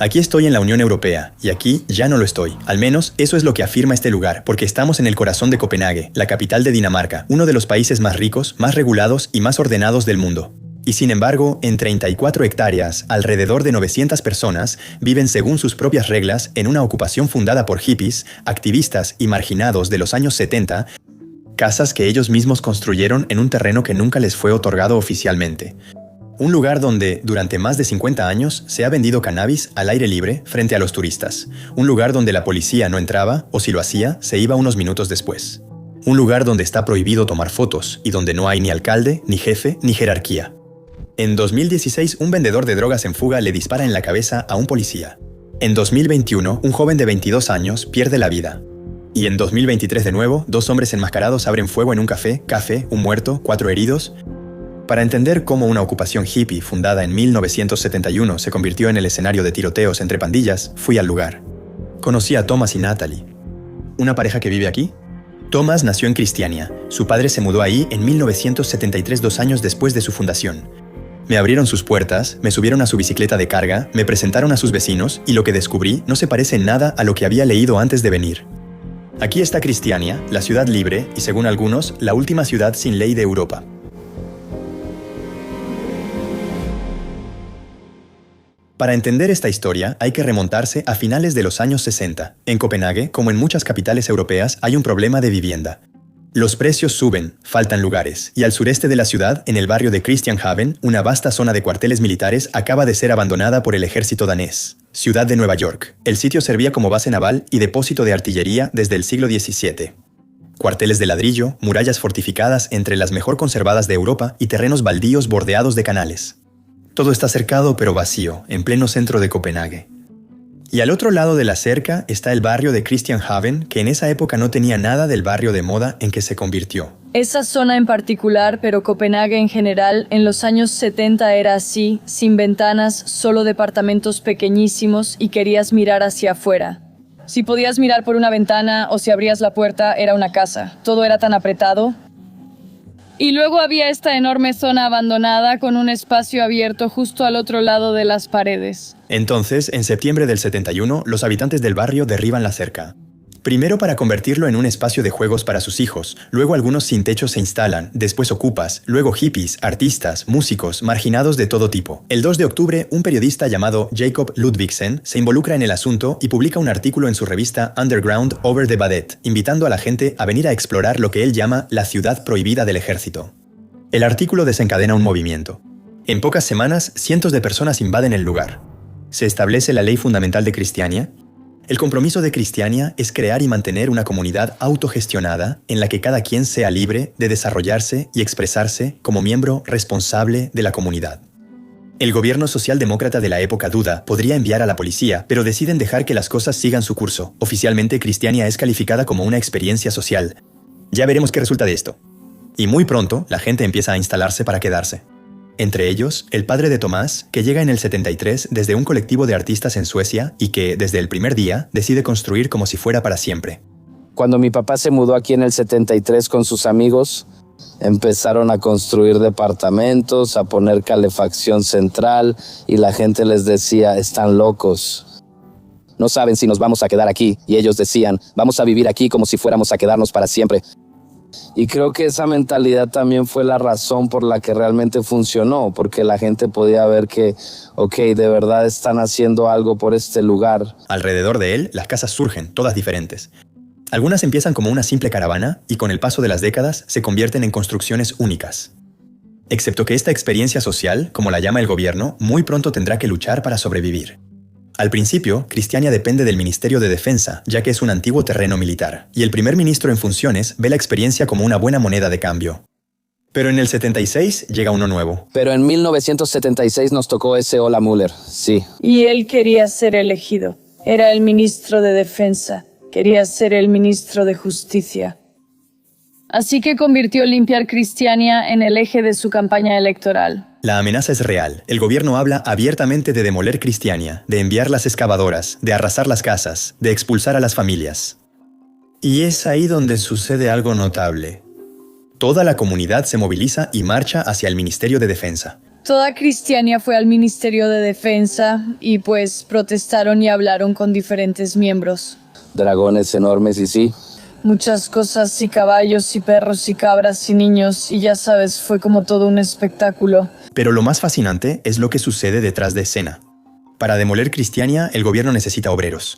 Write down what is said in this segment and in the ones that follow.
Aquí estoy en la Unión Europea, y aquí ya no lo estoy. Al menos, eso es lo que afirma este lugar, porque estamos en el corazón de Copenhague, la capital de Dinamarca, uno de los países más ricos, más regulados y más ordenados del mundo. Y sin embargo, en 34 hectáreas, alrededor de 900 personas viven según sus propias reglas en una ocupación fundada por hippies, activistas y marginados de los años 70, casas que ellos mismos construyeron en un terreno que nunca les fue otorgado oficialmente. Un lugar donde, durante más de 50 años, se ha vendido cannabis al aire libre frente a los turistas. Un lugar donde la policía no entraba, o si lo hacía, se iba unos minutos después. Un lugar donde está prohibido tomar fotos y donde no hay ni alcalde, ni jefe, ni jerarquía. En 2016, un vendedor de drogas en fuga le dispara en la cabeza a un policía. En 2021, un joven de 22 años pierde la vida. Y en 2023 de nuevo, 2 hombres enmascarados abren fuego en un café, un muerto, 4 heridos. Para entender cómo una ocupación hippie fundada en 1971 se convirtió en el escenario de tiroteos entre pandillas, fui al lugar. Conocí a Thomas y Natalie, una pareja que vive aquí. Thomas nació en Cristiania. Su padre se mudó ahí en 1973, 2 años después de su fundación. Me abrieron sus puertas, me subieron a su bicicleta de carga, me presentaron a sus vecinos y lo que descubrí no se parece en nada a lo que había leído antes de venir. Aquí está Cristiania, la ciudad libre y, según algunos, la última ciudad sin ley de Europa. Para entender esta historia, hay que remontarse a finales de los años 60. En Copenhague, como en muchas capitales europeas, hay un problema de vivienda. Los precios suben, faltan lugares, y al sureste de la ciudad, en el barrio de Christianshavn, una vasta zona de cuarteles militares acaba de ser abandonada por el ejército danés. Ciudad de Nueva York. El sitio servía como base naval y depósito de artillería desde el siglo XVII. Cuarteles de ladrillo, murallas fortificadas entre las mejor conservadas de Europa y terrenos baldíos bordeados de canales. Todo está cercado pero vacío, en pleno centro de Copenhague. Y al otro lado de la cerca está el barrio de Christianshavn, que en esa época no tenía nada del barrio de moda en que se convirtió. Esa zona en particular, pero Copenhague en general, en los años 70 era así, sin ventanas, solo departamentos pequeñísimos y querías mirar hacia afuera. Si podías mirar por una ventana o si abrías la puerta, era una casa. Todo era tan apretado. Y luego había esta enorme zona abandonada con un espacio abierto justo al otro lado de las paredes. Entonces, en septiembre del 71, los habitantes del barrio derriban la cerca. Primero para convertirlo en un espacio de juegos para sus hijos, luego algunos sin techo se instalan, después ocupas, luego hippies, artistas, músicos, marginados de todo tipo. El 2 de octubre, un periodista llamado Jacob Ludvigsen se involucra en el asunto y publica un artículo en su revista Underground Over the Badet, invitando a la gente a venir a explorar lo que él llama la ciudad prohibida del ejército. El artículo desencadena un movimiento. En pocas semanas, cientos de personas invaden el lugar. Se establece la ley fundamental de Cristiania. El compromiso de Cristiania es crear y mantener una comunidad autogestionada en la que cada quien sea libre de desarrollarse y expresarse como miembro responsable de la comunidad. El gobierno socialdemócrata de la época duda podría enviar a la policía, pero deciden dejar que las cosas sigan su curso. Oficialmente, Cristiania es calificada como una experiencia social. Ya veremos qué resulta de esto. Y muy pronto, la gente empieza a instalarse para quedarse. Entre ellos, el padre de Tomás, que llega en el 73 desde un colectivo de artistas en Suecia y que, desde el primer día, decide construir como si fuera para siempre. Cuando mi papá se mudó aquí en el 73 con sus amigos, empezaron a construir departamentos, a poner calefacción central y la gente les decía, están locos. No saben si nos vamos a quedar aquí. Y ellos decían, vamos a vivir aquí como si fuéramos a quedarnos para siempre. Y creo que esa mentalidad también fue la razón por la que realmente funcionó, porque la gente podía ver que, de verdad están haciendo algo por este lugar. Alrededor de él, las casas surgen, todas diferentes. Algunas empiezan como una simple caravana y con el paso de las décadas se convierten en construcciones únicas. Excepto que esta experiencia social, como la llama el gobierno, muy pronto tendrá que luchar para sobrevivir. Al principio, Cristiania depende del Ministerio de Defensa, ya que es un antiguo terreno militar, y el primer ministro en funciones ve la experiencia como una buena moneda de cambio. Pero en el 76 llega uno nuevo. Pero en 1976 nos tocó ese Ola Müller, sí. Y él quería ser elegido. Era el ministro de Defensa. Quería ser el ministro de Justicia. Así que convirtió limpiar Cristiania en el eje de su campaña electoral. La amenaza es real. El gobierno habla abiertamente de demoler Cristiania, de enviar las excavadoras, de arrasar las casas, de expulsar a las familias. Y es ahí donde sucede algo notable. Toda la comunidad se moviliza y marcha hacia el Ministerio de Defensa. Toda Cristiania fue al Ministerio de Defensa y pues protestaron y hablaron con diferentes miembros. Dragones enormes y sí. Muchas cosas y caballos y perros y cabras y niños y ya sabes, fue como todo un espectáculo. Pero lo más fascinante es lo que sucede detrás de escena. Para demoler Cristiania, el gobierno necesita obreros.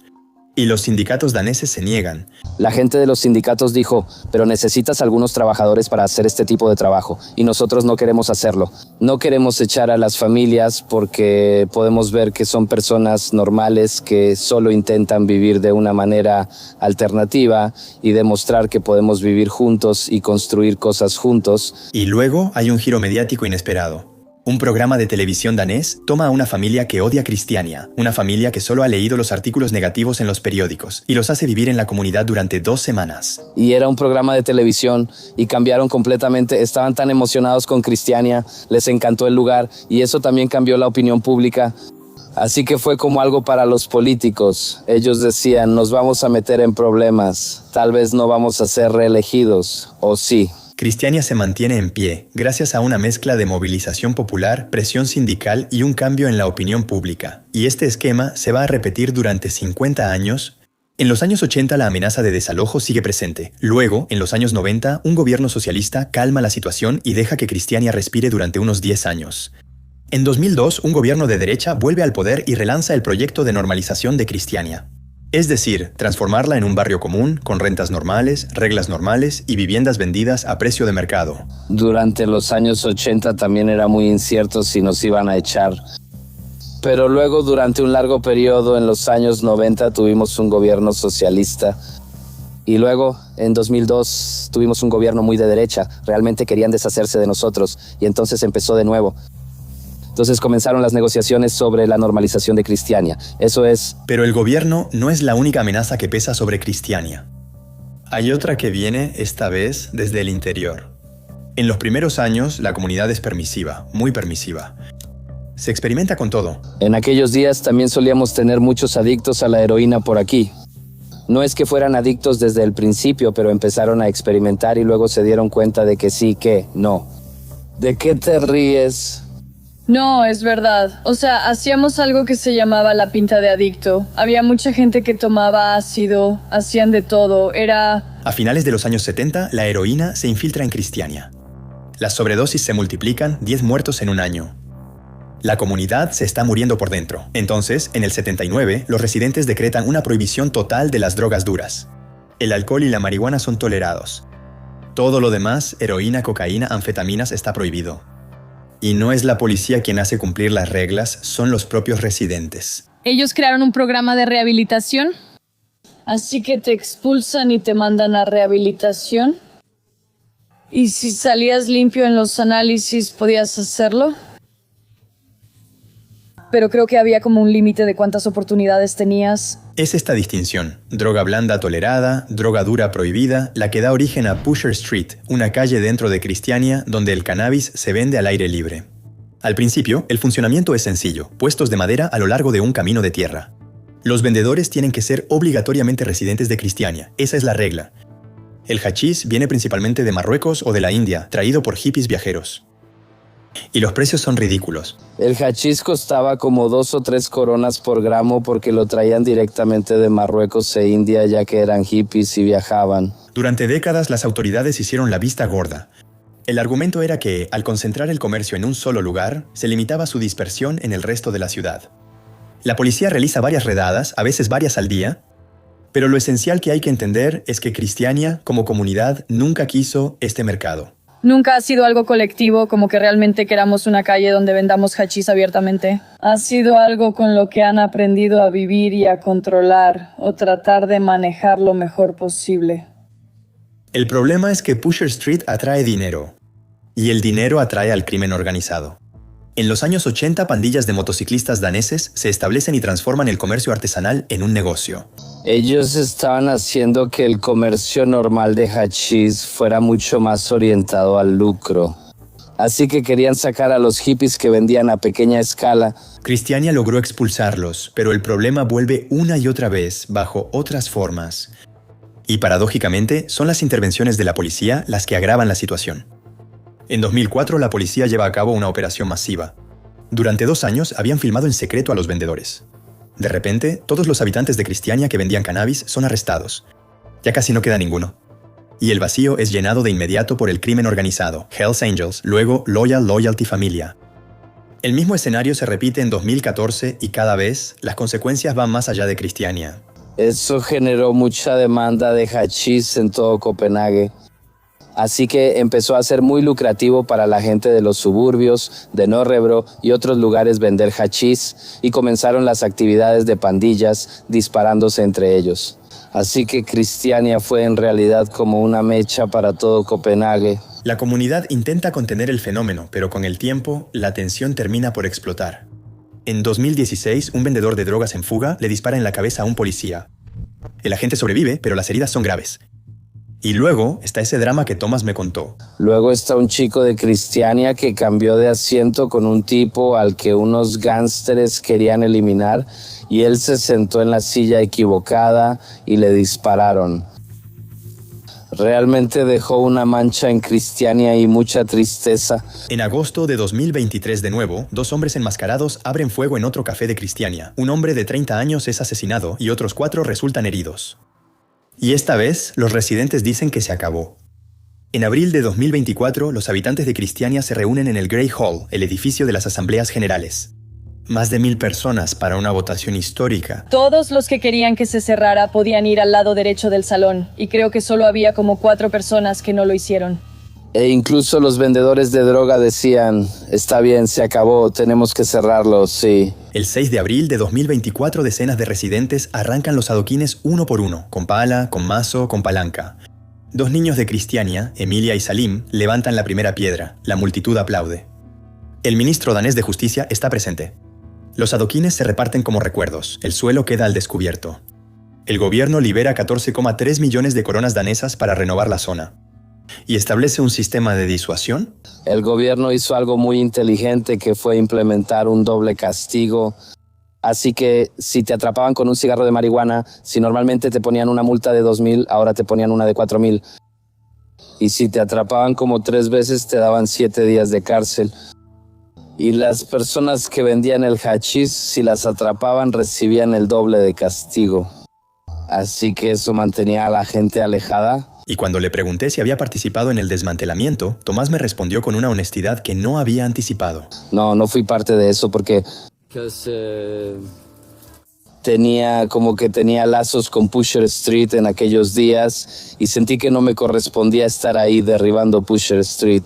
Y los sindicatos daneses se niegan. La gente de los sindicatos dijo, pero necesitas algunos trabajadores para hacer este tipo de trabajo, y nosotros no queremos hacerlo. No queremos echar a las familias porque podemos ver que son personas normales que solo intentan vivir de una manera alternativa y demostrar que podemos vivir juntos y construir cosas juntos. Y luego hay un giro mediático inesperado. Un programa de televisión danés toma a una familia que odia Cristiania, una familia que solo ha leído los artículos negativos en los periódicos, y los hace vivir en la comunidad durante 2 semanas. Y era un programa de televisión y cambiaron completamente, estaban tan emocionados con Cristiania, les encantó el lugar y eso también cambió la opinión pública. Así que fue como algo para los políticos. Ellos decían, nos vamos a meter en problemas, tal vez no vamos a ser reelegidos, o sí. Cristiania se mantiene en pie, gracias a una mezcla de movilización popular, presión sindical y un cambio en la opinión pública. Y este esquema se va a repetir durante 50 años. En los años 80 la amenaza de desalojo sigue presente. Luego, en los años 90, un gobierno socialista calma la situación y deja que Cristiania respire durante unos 10 años. En 2002, un gobierno de derecha vuelve al poder y relanza el proyecto de normalización de Cristiania. Es decir, transformarla en un barrio común, con rentas normales, reglas normales y viviendas vendidas a precio de mercado. Durante los años 80 también era muy incierto si nos iban a echar. Pero luego, durante un largo periodo, en los años 90, tuvimos un gobierno socialista. Y luego, en 2002, tuvimos un gobierno muy de derecha. Realmente querían deshacerse de nosotros. Y entonces empezó de nuevo. Entonces comenzaron las negociaciones sobre la normalización de Cristiania. Eso es... Pero el gobierno no es la única amenaza que pesa sobre Cristiania. Hay otra que viene, esta vez, desde el interior. En los primeros años, la comunidad es permisiva, muy permisiva. Se experimenta con todo. En aquellos días también solíamos tener muchos adictos a la heroína por aquí. No es que fueran adictos desde el principio, pero empezaron a experimentar y luego se dieron cuenta de que sí, que no. ¿De qué te ríes? No, es verdad. O sea, hacíamos algo que se llamaba la pinta de adicto. Había mucha gente que tomaba ácido, hacían de todo, era... A finales de los años 70, la heroína se infiltra en Cristiania. Las sobredosis se multiplican, 10 muertos en un año. La comunidad se está muriendo por dentro. Entonces, en el 79, los residentes decretan una prohibición total de las drogas duras. El alcohol y la marihuana son tolerados. Todo lo demás, heroína, cocaína, anfetaminas, está prohibido. Y no es la policía quien hace cumplir las reglas, son los propios residentes. Ellos crearon un programa de rehabilitación. Así que te expulsan y te mandan a rehabilitación. ¿Y si salías limpio en los análisis, podías hacerlo? Pero creo que había como un límite de cuántas oportunidades tenías. Es esta distinción, droga blanda tolerada, droga dura prohibida, la que da origen a Pusher Street, una calle dentro de Cristiania donde el cannabis se vende al aire libre. Al principio, el funcionamiento es sencillo, puestos de madera a lo largo de un camino de tierra. Los vendedores tienen que ser obligatoriamente residentes de Cristiania, esa es la regla. El hachís viene principalmente de Marruecos o de la India, traído por hippies viajeros. Y los precios son ridículos. El hachís costaba como 2 o 3 coronas por gramo porque lo traían directamente de Marruecos e India, ya que eran hippies y viajaban. Durante décadas las autoridades hicieron la vista gorda. El argumento era que, al concentrar el comercio en un solo lugar, se limitaba su dispersión en el resto de la ciudad. La policía realiza varias redadas, a veces varias al día, pero lo esencial que hay que entender es que Cristiania, como comunidad, nunca quiso este mercado. Nunca ha sido algo colectivo, como que realmente queramos una calle donde vendamos hachís abiertamente. Ha sido algo con lo que han aprendido a vivir y a controlar, o tratar de manejar lo mejor posible. El problema es que Pusher Street atrae dinero, y el dinero atrae al crimen organizado. En los años 80, pandillas de motociclistas daneses se establecen y transforman el comercio artesanal en un negocio. Ellos estaban haciendo que el comercio normal de hachís fuera mucho más orientado al lucro. Así que querían sacar a los hippies que vendían a pequeña escala. Cristiania logró expulsarlos, pero el problema vuelve una y otra vez bajo otras formas. Y paradójicamente, son las intervenciones de la policía las que agravan la situación. En 2004 la policía lleva a cabo una operación masiva. Durante 2 años habían filmado en secreto a los vendedores. De repente, todos los habitantes de Cristiania que vendían cannabis son arrestados. Ya casi no queda ninguno. Y el vacío es llenado de inmediato por el crimen organizado, Hells Angels, luego Loyalty Familia. El mismo escenario se repite en 2014 y cada vez las consecuencias van más allá de Cristiania. Eso generó mucha demanda de hachís en todo Copenhague. Así que empezó a ser muy lucrativo para la gente de los suburbios, de Norrebro y otros lugares vender hachís, y comenzaron las actividades de pandillas disparándose entre ellos. Así que Cristiania fue en realidad como una mecha para todo Copenhague. La comunidad intenta contener el fenómeno, pero con el tiempo, la tensión termina por explotar. En 2016, un vendedor de drogas en fuga le dispara en la cabeza a un policía. El agente sobrevive, pero las heridas son graves. Y luego está ese drama que Thomas me contó. Luego está un chico de Cristiania que cambió de asiento con un tipo al que unos gánsteres querían eliminar, y él se sentó en la silla equivocada y le dispararon. Realmente dejó una mancha en Cristiania y mucha tristeza. En agosto de 2023 de nuevo, 2 hombres enmascarados abren fuego en otro café de Cristiania. Un hombre de 30 años es asesinado y otros 4 resultan heridos. Y esta vez, los residentes dicen que se acabó. En abril de 2024, los habitantes de Cristiania se reúnen en el Grey Hall, el edificio de las Asambleas Generales. Más de 1000 personas para una votación histórica. Todos los que querían que se cerrara podían ir al lado derecho del salón, y creo que solo había como 4 personas que no lo hicieron. E incluso los vendedores de droga decían, está bien, se acabó, tenemos que cerrarlo, sí. El 6 de abril de 2024, decenas de residentes arrancan los adoquines uno por uno, con pala, con mazo, con palanca. 2 niños de Cristiania, Emilia y Salim, levantan la primera piedra. La multitud aplaude. El ministro danés de Justicia está presente. Los adoquines se reparten como recuerdos. El suelo queda al descubierto. El gobierno libera 14,3 millones de coronas danesas para renovar la zona. ¿Y establece un sistema de disuasión? El gobierno hizo algo muy inteligente, que fue implementar un doble castigo. Así que si te atrapaban con un cigarro de marihuana, si normalmente te ponían una multa de 2,000, ahora te ponían una de 4,000. Y si te atrapaban como 3 veces, te daban 7 días de cárcel. Y las personas que vendían el hachís, si las atrapaban, recibían el doble de castigo. Así que eso mantenía a la gente alejada. Y cuando le pregunté si había participado en el desmantelamiento, Tomás me respondió con una honestidad que no había anticipado. No fui parte de eso porque tenía lazos con Pusher Street en aquellos días y sentí que no me correspondía estar ahí derribando Pusher Street.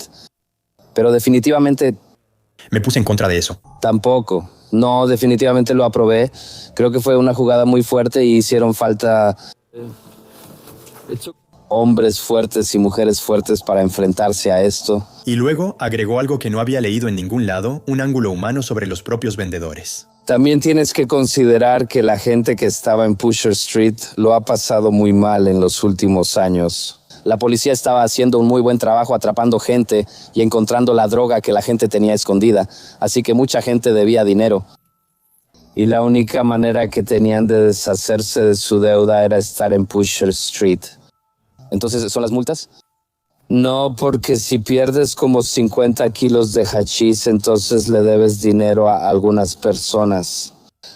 Pero definitivamente... Me puse en contra de eso. Tampoco. No, definitivamente lo aprobé. Creo que fue una jugada muy fuerte y hicieron falta hombres fuertes y mujeres fuertes para enfrentarse a esto. Y luego agregó algo que no había leído en ningún lado, un ángulo humano sobre los propios vendedores. También tienes que considerar que la gente que estaba en Pusher Street lo ha pasado muy mal en los últimos años. La policía estaba haciendo un muy buen trabajo atrapando gente y encontrando la droga que la gente tenía escondida, así que mucha gente debía dinero. Y la única manera que tenían de deshacerse de su deuda era estar en Pusher Street. ¿Entonces son las multas? No, porque si pierdes como 50 kilos de hachís, entonces le debes dinero a algunas personas.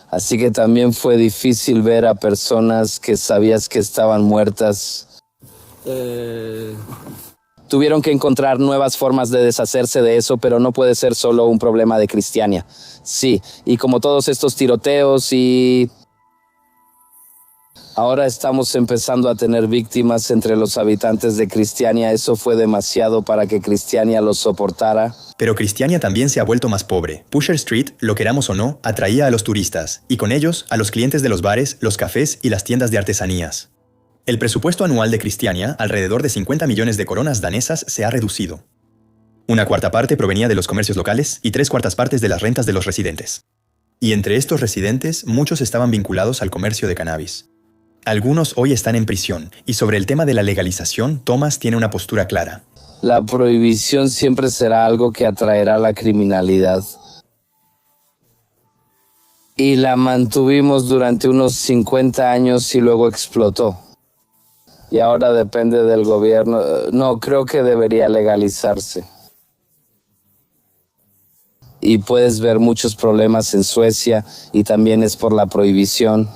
Así que también fue difícil ver a personas que sabías que estaban muertas. Tuvieron que encontrar nuevas formas de deshacerse de eso, pero no puede ser solo un problema de Cristiania. Sí, y como todos estos tiroteos y... Ahora estamos empezando a tener víctimas entre los habitantes de Cristiania. Eso fue demasiado para que Cristiania lo soportara. Pero Cristiania también se ha vuelto más pobre. Pusher Street, lo queramos o no, atraía a los turistas, y con ellos a los clientes de los bares, los cafés y las tiendas de artesanías. El presupuesto anual de Cristiania, alrededor de 50 millones de coronas danesas, se ha reducido. 1/4 parte provenía de los comercios locales y 3/4 partes de las rentas de los residentes. Y entre estos residentes, muchos estaban vinculados al comercio de cannabis. Algunos hoy están en prisión, y sobre el tema de la legalización, Thomas tiene una postura clara. La prohibición siempre será algo que atraerá la criminalidad. Y la mantuvimos durante unos 50 años y luego explotó. Y ahora depende del gobierno. No, creo que debería legalizarse. y puedes ver muchos problemas en Suecia y también es por la prohibición.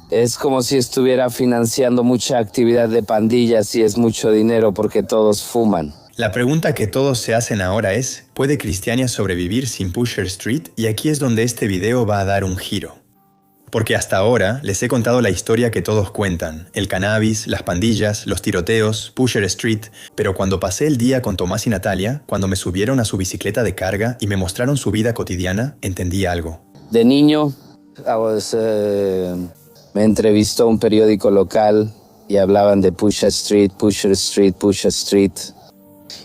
Es como si estuviera financiando mucha actividad de pandillas y es mucho dinero porque todos fuman. La pregunta que todos se hacen ahora es, ¿puede Christiania sobrevivir sin Pusher Street? Y aquí es donde este video va a dar un giro. Porque hasta ahora les he contado la historia que todos cuentan, el cannabis, las pandillas, los tiroteos, Pusher Street, pero cuando pasé el día con Tomás y Natalia, cuando me subieron a su bicicleta de carga y me mostraron su vida cotidiana, entendí algo. De niño, me entrevistó un periódico local y hablaban de Pusher Street, Pusher Street, Pusher Street.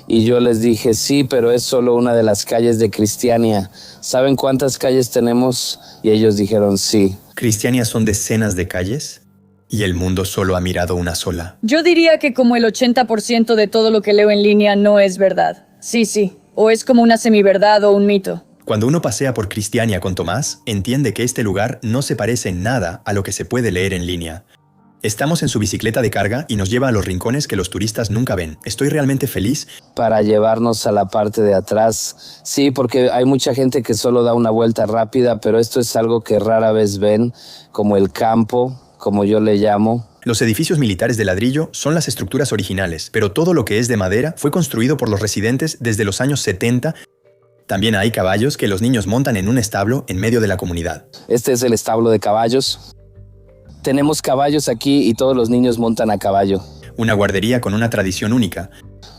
Y yo les dije, sí, pero es solo una de las calles de Christiania. ¿Saben cuántas calles tenemos? Y ellos dijeron sí. Christiania son decenas de calles y el mundo solo ha mirado una sola. Yo diría que como el 80% de todo lo que leo en línea no es verdad. Sí, o es como una semiverdad o un mito. Cuando uno pasea por Christiania con Tomás, entiende que este lugar no se parece en nada a lo que se puede leer en línea. Estamos en su bicicleta de carga y nos lleva a los rincones que los turistas nunca ven. Estoy realmente feliz. Para llevarnos a la parte de atrás. Sí, porque hay mucha gente que solo da una vuelta rápida, pero esto es algo que rara vez ven, como el campo, como yo le llamo. Los edificios militares de ladrillo son las estructuras originales, pero todo lo que es de madera fue construido por los residentes desde los años 70. También hay caballos que los niños montan en un establo en medio de la comunidad. Este es el establo de caballos. Tenemos caballos aquí y todos los niños montan a caballo. Una guardería con una tradición única.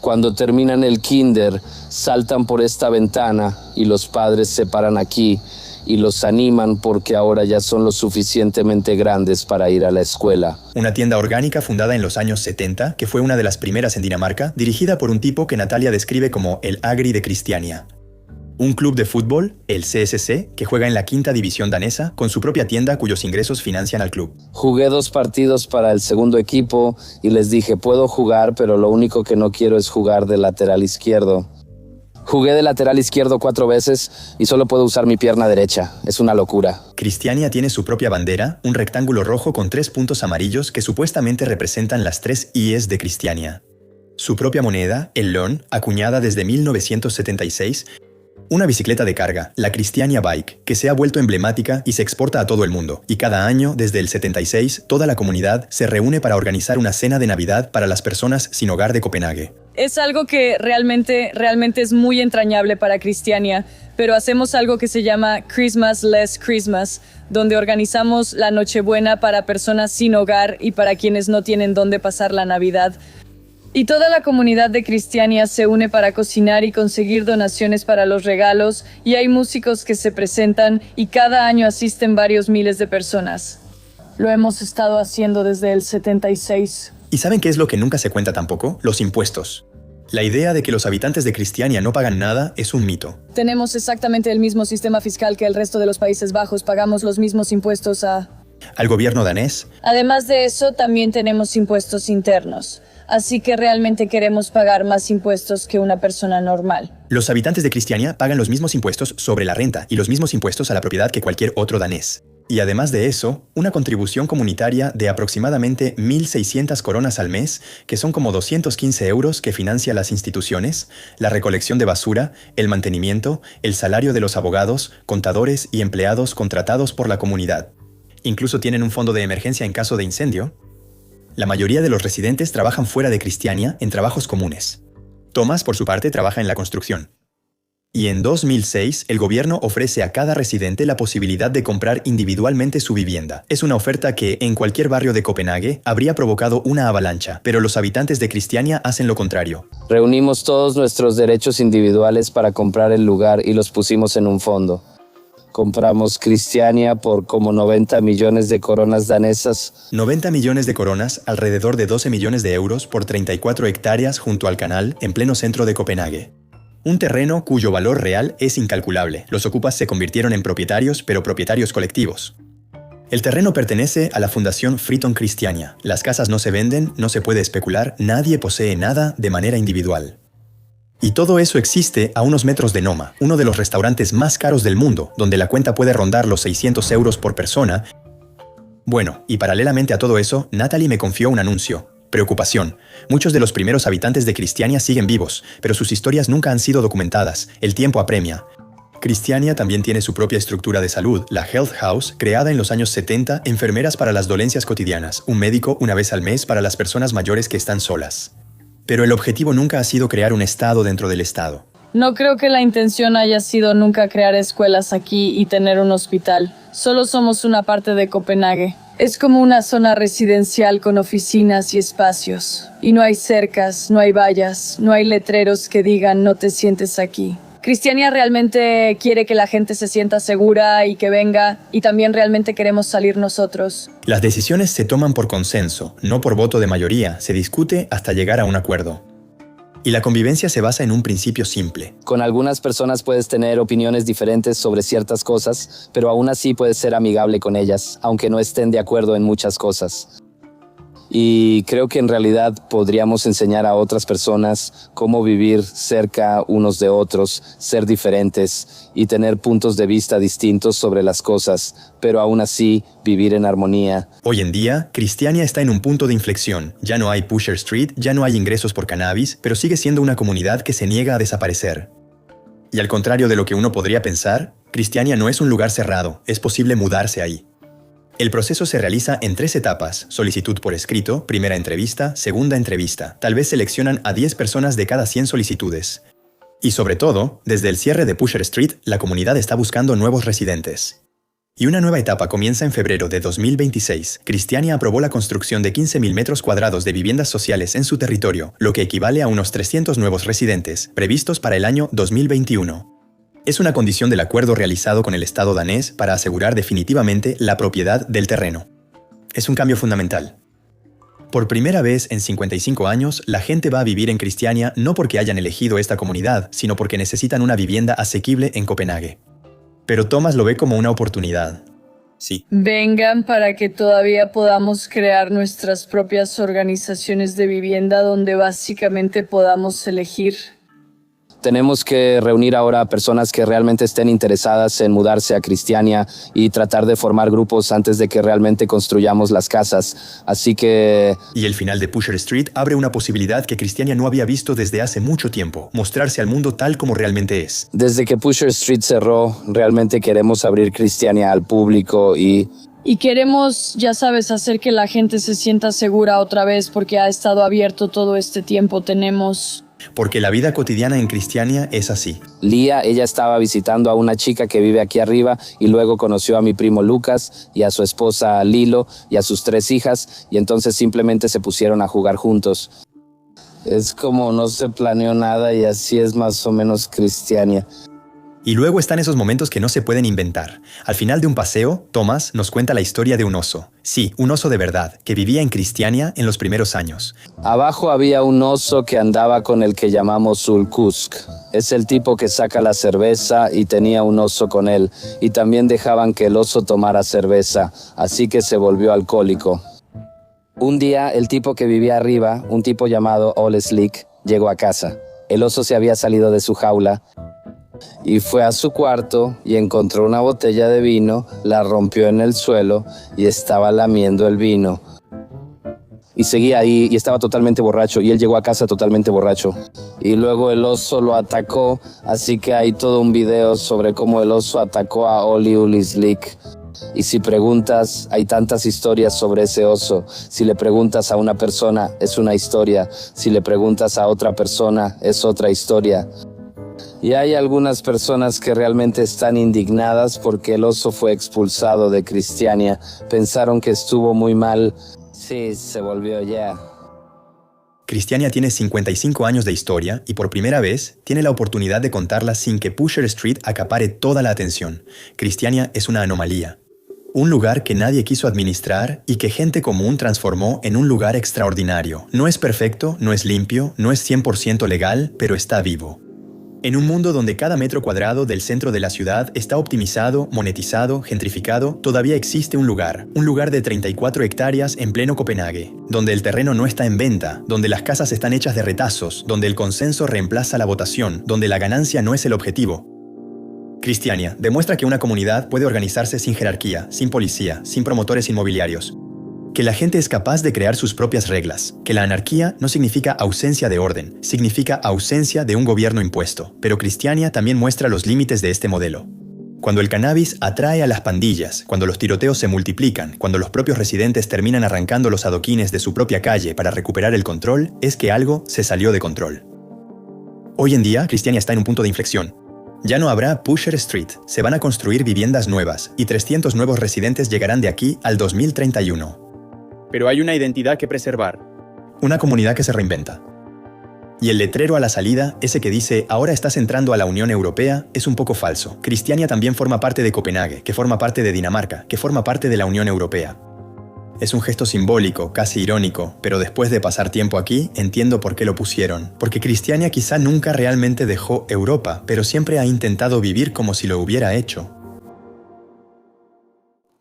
Cuando terminan el kinder, saltan por esta ventana y los padres se paran aquí y los animan porque ahora ya son lo suficientemente grandes para ir a la escuela. Una tienda orgánica fundada en los años 70, que fue una de las primeras en Dinamarca, dirigida por un tipo que Natalia describe como el Agri de Christiania. Un club de fútbol, el CSC, que juega en la quinta división danesa, con su propia tienda cuyos ingresos financian al club. Jugué 2 partidos para el segundo equipo y les dije, puedo jugar, pero lo único que no quiero es jugar de lateral izquierdo. Jugué de lateral izquierdo 4 veces y solo puedo usar mi pierna derecha. Es una locura. Christiania tiene su propia bandera, un rectángulo rojo con 3 puntos amarillos que supuestamente representan las 3 I's de Christiania. Su propia moneda, el lön, acuñada desde 1976, una bicicleta de carga, la Christiania Bike, que se ha vuelto emblemática y se exporta a todo el mundo. Y cada año, desde el 76, toda la comunidad se reúne para organizar una cena de Navidad para las personas sin hogar de Copenhague. Es algo que realmente es muy entrañable para Christiania, pero hacemos algo que se llama Christmas Less Christmas, donde organizamos la Nochebuena para personas sin hogar y para quienes no tienen dónde pasar la Navidad. Y toda la comunidad de Christiania se une para cocinar y conseguir donaciones para los regalos, y hay músicos que se presentan y cada año asisten varios miles de personas. Lo hemos estado haciendo desde el 76. ¿Y saben qué es lo que nunca se cuenta tampoco? Los impuestos. La idea de que los habitantes de Christiania no pagan nada es un mito. Tenemos exactamente el mismo sistema fiscal que el resto de los Países Bajos, pagamos los mismos impuestos al gobierno danés. Además de eso, también tenemos impuestos internos. Así que realmente queremos pagar más impuestos que una persona normal. Los habitantes de Christiania pagan los mismos impuestos sobre la renta y los mismos impuestos a la propiedad que cualquier otro danés. Y además de eso, una contribución comunitaria de aproximadamente 1.600 coronas al mes, que son como 215 euros que financia las instituciones, la recolección de basura, el mantenimiento, el salario de los abogados, contadores y empleados contratados por la comunidad. Incluso tienen un fondo de emergencia en caso de incendio. La mayoría de los residentes trabajan fuera de Christiania en trabajos comunes. Thomas, por su parte, trabaja en la construcción. Y en 2006, el gobierno ofrece a cada residente la posibilidad de comprar individualmente su vivienda. Es una oferta que, en cualquier barrio de Copenhague, habría provocado una avalancha, pero los habitantes de Christiania hacen lo contrario. Reunimos todos nuestros derechos individuales para comprar el lugar y los pusimos en un fondo. Compramos Christiania por como 90 millones de coronas danesas. 90 millones de coronas, alrededor de 12 millones de euros por 34 hectáreas junto al canal, en pleno centro de Copenhague. Un terreno cuyo valor real es incalculable. Los ocupas se convirtieron en propietarios, pero propietarios colectivos. El terreno pertenece a la Fundación Friton Christiania. Las casas no se venden, no se puede especular, nadie posee nada de manera individual. Y todo eso existe a unos metros de Noma, uno de los restaurantes más caros del mundo, donde la cuenta puede rondar los 600 euros por persona. Bueno, y paralelamente a todo eso, Natalie me confió un anuncio. Preocupación. Muchos de los primeros habitantes de Christiania siguen vivos, pero sus historias nunca han sido documentadas. El tiempo apremia. Cristiania también tiene su propia estructura de salud, la Health House, creada en los años 70, enfermeras para las dolencias cotidianas, un médico una vez al mes para las personas mayores que están solas. Pero el objetivo nunca ha sido crear un estado dentro del estado. No creo que la intención haya sido nunca crear escuelas aquí y tener un hospital. Solo somos una parte de Copenhague. Es como una zona residencial con oficinas y espacios. Y no hay cercas, no hay vallas, no hay letreros que digan no te sientes aquí. Cristiania realmente quiere que la gente se sienta segura y que venga, y también realmente queremos salir nosotros. Las decisiones se toman por consenso, no por voto de mayoría, se discute hasta llegar a un acuerdo. Y la convivencia se basa en un principio simple. Con algunas personas puedes tener opiniones diferentes sobre ciertas cosas, pero aún así puedes ser amigable con ellas, aunque no estén de acuerdo en muchas cosas. Y creo que en realidad podríamos enseñar a otras personas cómo vivir cerca unos de otros, ser diferentes y tener puntos de vista distintos sobre las cosas, pero aún así vivir en armonía. Hoy en día, Cristiania está en un punto de inflexión. Ya no hay Pusher Street, ya no hay ingresos por cannabis, pero sigue siendo una comunidad que se niega a desaparecer. Y al contrario de lo que uno podría pensar, Cristiania no es un lugar cerrado, es posible mudarse ahí. El proceso se realiza en 3 etapas: solicitud por escrito, primera entrevista, segunda entrevista. Tal vez seleccionan a 10 personas de cada 100 solicitudes. Y sobre todo, desde el cierre de Pusher Street, la comunidad está buscando nuevos residentes. Y una nueva etapa comienza en febrero de 2026. Cristiania aprobó la construcción de 15.000 metros cuadrados de viviendas sociales en su territorio, lo que equivale a unos 300 nuevos residentes, previstos para el año 2021. Es una condición del acuerdo realizado con el Estado danés para asegurar definitivamente la propiedad del terreno. Es un cambio fundamental. Por primera vez en 55 años, la gente va a vivir en Cristiania no porque hayan elegido esta comunidad, sino porque necesitan una vivienda asequible en Copenhague. Pero Thomas lo ve como una oportunidad. Sí. Vengan para que todavía podamos crear nuestras propias organizaciones de vivienda donde básicamente podamos elegir. Tenemos que reunir ahora a personas que realmente estén interesadas en mudarse a Cristiania y tratar de formar grupos antes de que realmente construyamos las casas. Así que... Y el final de Pusher Street abre una posibilidad que Cristiania no había visto desde hace mucho tiempo: mostrarse al mundo tal como realmente es. Desde que Pusher Street cerró, realmente queremos abrir Cristiania al público y queremos, ya sabes, hacer que la gente se sienta segura otra vez porque ha estado abierto todo este tiempo. Porque la vida cotidiana en Cristiania es así. Lía, ella estaba visitando a una chica que vive aquí arriba y luego conoció a mi primo Lucas y a su esposa Lilo y a sus 3 hijas, y entonces simplemente se pusieron a jugar juntos. Es como no se planeó nada y así es más o menos Cristiania. Y luego están esos momentos que no se pueden inventar. Al final de un paseo, Thomas nos cuenta la historia de un oso. Sí, un oso de verdad, que vivía en Cristiania en los primeros años. Abajo había un oso que andaba con el que llamamos Ulkusk. Es el tipo que saca la cerveza y tenía un oso con él. Y también dejaban que el oso tomara cerveza, así que se volvió alcohólico. Un día, el tipo que vivía arriba, un tipo llamado Ole Slick, llegó a casa. El oso se había salido de su jaula y fue a su cuarto y encontró una botella de vino, la rompió en el suelo y estaba lamiendo el vino. Y seguía ahí y estaba totalmente borracho, y él llegó a casa totalmente borracho. Y luego el oso lo atacó, así que hay todo un video sobre cómo el oso atacó a Ole Slick. Y si preguntas, hay tantas historias sobre ese oso. Si le preguntas a una persona, es una historia. Si le preguntas a otra persona, es otra historia. Y hay algunas personas que realmente están indignadas porque el oso fue expulsado de Cristiania. Pensaron que estuvo muy mal. Sí, se volvió ya. Cristiania tiene 55 años de historia y por primera vez tiene la oportunidad de contarla sin que Pusher Street acapare toda la atención. Cristiania es una anomalía. Un lugar que nadie quiso administrar y que gente común transformó en un lugar extraordinario. No es perfecto, no es limpio, no es 100% legal, pero está vivo. En un mundo donde cada metro cuadrado del centro de la ciudad está optimizado, monetizado, gentrificado, todavía existe un lugar de 34 hectáreas en pleno Copenhague, donde el terreno no está en venta, donde las casas están hechas de retazos, donde el consenso reemplaza la votación, donde la ganancia no es el objetivo. Cristiania demuestra que una comunidad puede organizarse sin jerarquía, sin policía, sin promotores inmobiliarios. que la gente es capaz de crear sus propias reglas, que la anarquía no significa ausencia de orden, significa ausencia de un gobierno impuesto. Pero Cristiania también muestra los límites de este modelo. Cuando el cannabis atrae a las pandillas, cuando los tiroteos se multiplican, cuando los propios residentes terminan arrancando los adoquines de su propia calle para recuperar el control, es que algo se salió de control. Hoy en día, Cristiania está en un punto de inflexión. Ya no habrá Pusher Street, se van a construir viviendas nuevas y 300 nuevos residentes llegarán de aquí al 2031. Pero hay una identidad que preservar. Una comunidad que se reinventa. Y el letrero a la salida, ese que dice «Ahora estás entrando a la Unión Europea», es un poco falso. Cristiania también forma parte de Copenhague, que forma parte de Dinamarca, que forma parte de la Unión Europea. Es un gesto simbólico, casi irónico, pero después de pasar tiempo aquí, entiendo por qué lo pusieron. Porque Cristiania quizá nunca realmente dejó Europa, pero siempre ha intentado vivir como si lo hubiera hecho.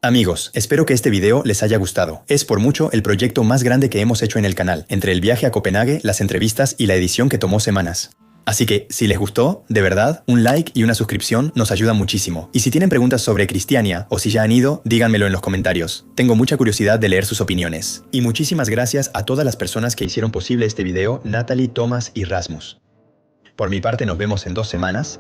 Amigos, espero que este video les haya gustado. Es por mucho el proyecto más grande que hemos hecho en el canal, entre el viaje a Copenhague, las entrevistas y la edición que tomó semanas. Así que, si les gustó, de verdad, un like y una suscripción nos ayudan muchísimo. Y si tienen preguntas sobre Cristiania o si ya han ido, díganmelo en los comentarios. Tengo mucha curiosidad de leer sus opiniones. Y muchísimas gracias a todas las personas que hicieron posible este video, Natalie, Thomas y Rasmus. Por mi parte nos vemos en 2 semanas.